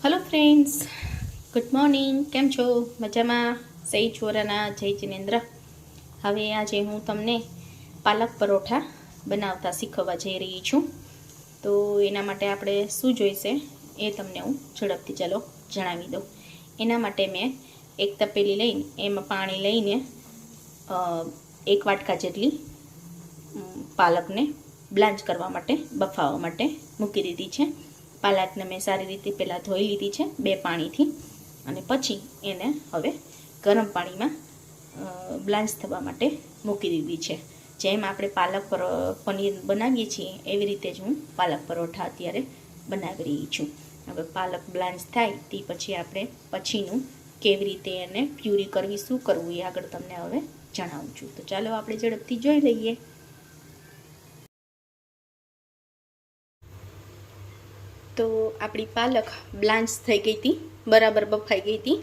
Hello friends, good morning. केम छो? मजा में सही छोराना जय जिनेन्द्र। हवे आज हूँ तमने पालक परोठा बनावता शीखवा जई रही छूँ। तो एना माटे आपणे शुं जोईशे ए तमने हूँ झड़पथी चलो जणावी दऊं। एना माटे मैं एक तपेली लईने एमां पाणी लईने 1 वाटका जेटली पालकने ब्लांच करवा माटे बफावा माटे मूकी दीधी छे। पालकने मैं सारी रीते पहला धोई लीधी है 2 पाणीथी अने पछी एने हवे गरम पाणी में ब्लांच थवा माटे मूकी दीधी है। जेम आपणे पालक पर पनीर बनावीए छीए एवी रीते ज हूँ पालक परोठा अत्यारे बनावी रही छूँ। हवे पालक ब्लांच थाय ते पछी आपणे पछीनुं केवी रीते एने प्यूरी करवी शुं करवुं ए आगळ तमने हवे जणावुं छुं। तो चालो आपणे झड़पथी जोई लईए। तो अपनी पालक ब्लांच थई गई थी, बराबर बफाई गई थी।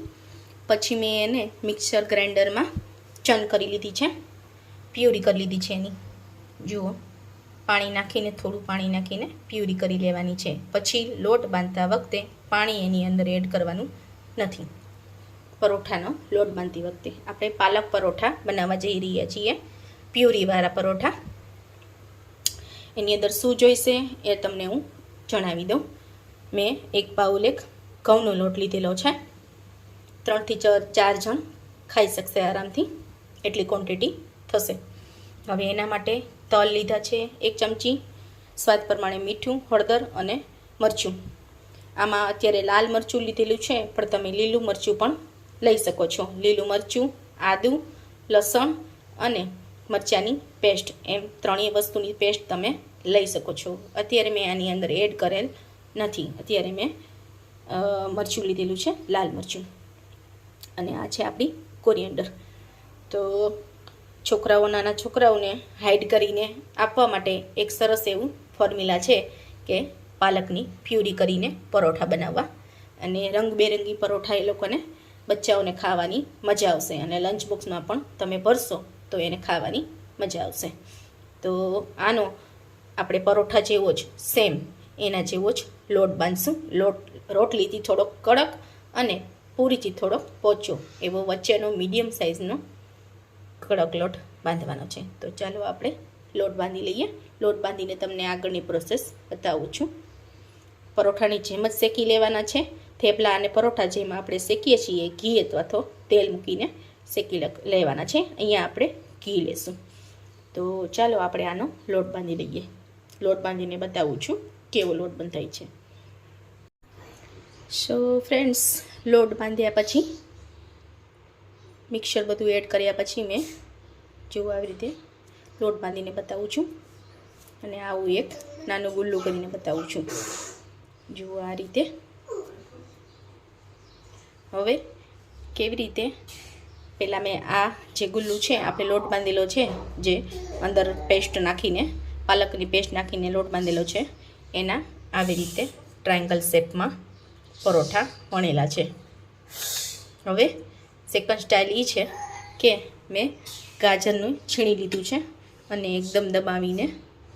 पछी मैं एने मिक्सर ग्राइंडर में चन करी लीधी है, प्यूरी कर लीधी है। एनी जुओ पाणी नाखीने थोड़ું पाणी नाखीने प्यूरी करी लेवानी है। पछी लोट बांधता वखते पाणी एनी अंदर एड करवानुं नथी। परोठानो लोट बांधती वखते आपणे पालक परोठा बनाववा जई रह्या छीए, प्यूरीवाळा परोठा। एनी अंदर शुं जोईशे ए तमने हूँ जणावी दऊं। मैं 1 बाउल घऊंनो लोट लीधेलो है। 3 થી 4 जण खाई शकशे आरामथी, एटली क्वॉंटिटी थशे। हवे एना माटे तल लीधा है 1 चमची, स्वाद प्रमाणे मीठुं, हळदर अने मरचुं। आमां अत्यारे लाल मरचुं लीधेलुं छे, पण तमे लीलुं मरचुं पण लई शको छो। लीलुं मरचुं, आदु, लसण अने मरचानी पेस्ट एम 3 वस्तुनी पेस्ट तमे लई शको छो। अत्यारे मैं आनी अंदर एड करेल नहीं। अत्यारे मैं मरचुं लीधेलुं छे, लाल मरचुं। अने आ छे आपणी कोरिएंडर। तो छोकराओ नाना छोकराओने हाइड करीने आपवा माटे एक सरस एवुं फॉर्म्युला छे के पालकनी प्यूरी करीने परोठा बनाववा अने रंगबेरंगी परोठा ए लोकोने बच्चाओने खावानी मजा आवशे अने लंच बॉक्समां पण तमे भरशो तो एने खावानी मजा आवशे। तो आनो आपणे परोठा जेवो ज सेम एना जेवो ज लोट बांधशुं। रोटलीथी थोड़ो कड़क अने पूरीथी थोड़ो पोचो एवो वच्चेनो मीडियम साइजनो कड़क लोट बांधवानो छे। तो चालो आपणे लोट बांधी लईए। लोट बांधीने तमने आगळनी प्रोसेस बतावुं छुं। परोठानी जेम ज शेकी लेवाना छे। थेपला अने परोठा जेम आपणे शेकीए छीए घी अथवा तो तेल मूकीने शेकी लेवाना छे। अहींया आपणे घी लेशुं। तो चालो आपणे आनो लोट बांधी लईए। लोट बांधीने बतावुं छुं केवो लोट बंधाय छे। सो फ्रेंड्स, लोट बांध्या पछी मिक्सर बधुं एड कर्या पछी मैं जो आ रीते लोट बांधीने बतावुं छुं अने आवुं एक नानुं गुल्लुं करीने बतावुं छुं। जो आ रीते हवे केवी रीते पहला मैं आ जे गुल्लू है आपणे लोट बांधेलो है, जे अंदर पेस्ट नाखीने पालकनी पेस्ट नाखीने लोट बांधेलो है, एना आवी रीते ट्रायंगल शेप में परोठा वणेला है। हवे सेकंड स्टाइल ई है कि मैं गाजरनुं छीणी लीधुं है अने एकदम दबावीने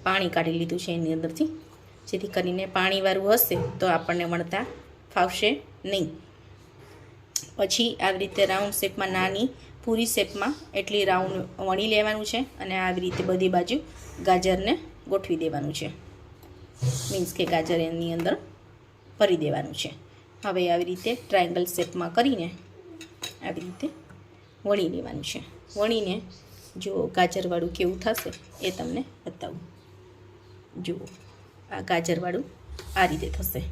पाणी काढी लीधुं है एनी अंदरथी, जेथी करीने पाणीवाळुं हशे तो आपणने वणता फावशे नहीं। पछी આવી રીતે રાઉન્ડ શેપમાં નાની પૂરી શેપમાં એટલી રાઉન્ડ વણી લેવાનું છે અને આવી રીતે બધી બાજુ ગાજરને ગોઠવી દેવાનું છે। મીન્સ કે ગાજર એની અંદર ભરી દેવાનું છે। હવે આવી રીતે ટ્રાયંગલ શેપમાં કરીને આવી રીતે વણી લેવાનું છે। વણીને જો ગાજરવાળું કેવું થશે એ તમને બતાવું। જુઓ આ ગાજરવાળું આ રીતે થશે।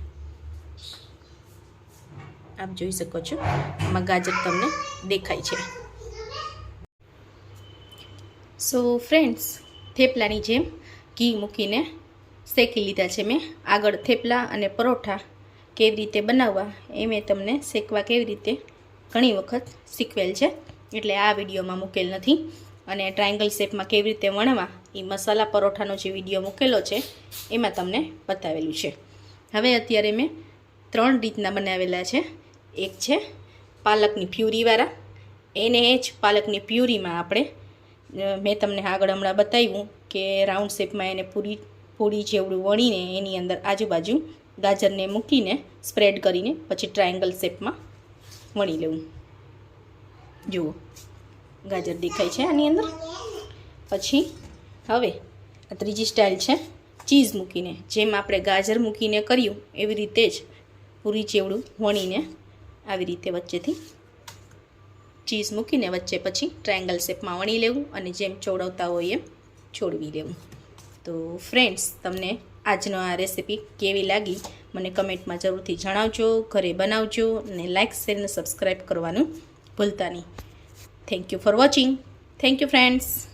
आप જોઈ શકો છો આમાં ગાજર તમને દેખાય છે। સો ફ્રેન્ડ્સ, થેપલાની જેમ ઘી મૂકીને શેકી લીધા છે મેં। આગળ થેપલા અને પરોઠા કેવી રીતે બનાવવા એ મેં તમને શેકવા કેવી રીતે ઘણી વખત શીખવેલ છે, એટલે આ વિડીયોમાં મૂકેલ નથી। અને ટ્રાયંગલ શેપમાં કેવી રીતે વણવા એ મસાલા પરોઠાનો જે વિડીયો મૂકેલો છે એમાં તમને બતાવેલું છે। હવે અત્યારે મેં 3 રીતના બનાવેલા છે। एक है पालकनी प्यूरीवाळा, एने ज पालकनी प्यूरी में आपणे मैं तमने आगळ हमणां बताव्युं कि राउंड शेप में एने पूरी जेवडुं वणीने एनी अंदर आजूबाजू ગાજરને મૂકીને સ્પ્રેડ કરીને પછી ટ્રાયેંગલ શેપમાં વણી લેવું. જુઓ ગાજર દેખાય છે આની અંદર. પછી હવે આ ત્રીજી સ્ટાઇલ છે ચીઝ મૂકીને. જેમ આપણે ગાજર મૂકીને કર્યું એવી રીતે જ પૂરી ચેવડું વણીને આવી રીતે વચ્ચેથી ચીઝ મૂકીને વચ્ચે પછી ટ્રાયેંગલ શેપમાં વણી લેવું અને જેમ ચોળવતા હોય એમ છોડવી લેવું. તો ફ્રેન્ડ્સ, તમને આજનો આ રેસીપી કેવી લાગી મને કમેન્ટમાં જરૂરથી જણાવજો. ઘરે બનાવજો અને લાઇક, શેર અને સબસ્ક્રાઈબ કરવાનું ભૂલતા નહીં. Thank you for watching. Thank you friends.